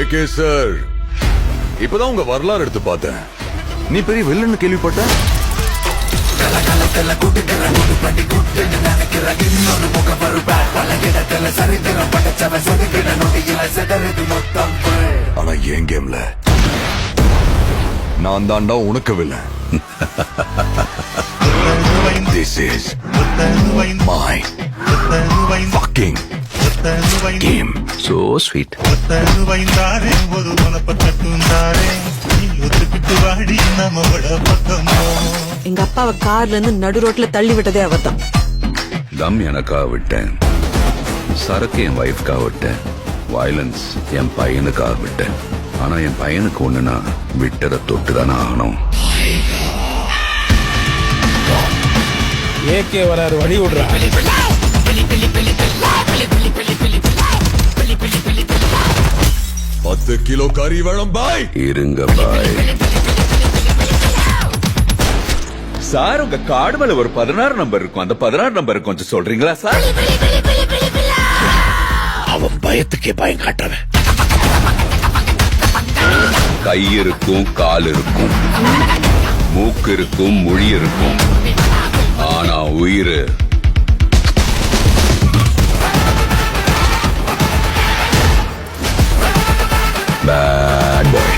AK sir, இப்பதான் உங்க வரலாறு எடுத்து பார்த்தேன். நீ பெரிய வில்லன்னு கேள்விப்பட்ட. ஆனா என் கேம்ல நான் தாண்டா உனக்கு villain. This is my fucking game. So sweet. எங்க அப்பாவை கார்ல இருந்து நடு ரோட்ல தள்ளி விட்டதே அவர்தான். தம் எனக்காக விட்டேன், சரக்கு என் வைஃப்காக விட்டேன், வயலன்ஸ் என் பையனுக்காக விட்டேன். ஆனா என் பையனுக்கு ஒண்ணுனா விட்டதை தொட்டுதானே ஆகணும். ஏகே வராரு, வழி விடுறா. 10 கிலோ கறி வேணும் பாய். இருங்க பாய். சார், உங்க கார்டு மேல ஒரு 16 நம்பர் இருக்கும். அந்த 16 நம்பர் கொஞ்சம் சொல்றீங்களா சார்? அவன் பயத்துக்கே பயம் காட்டுறவன். கை இருக்கும், கால் இருக்கும், மூக்கு இருக்கும், மொழி இருக்கும், ஆனா உயிர் பேட் பாய்.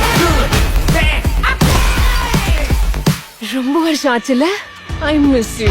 ரொம்ப வருஷம் ஆச்சுல. I miss you.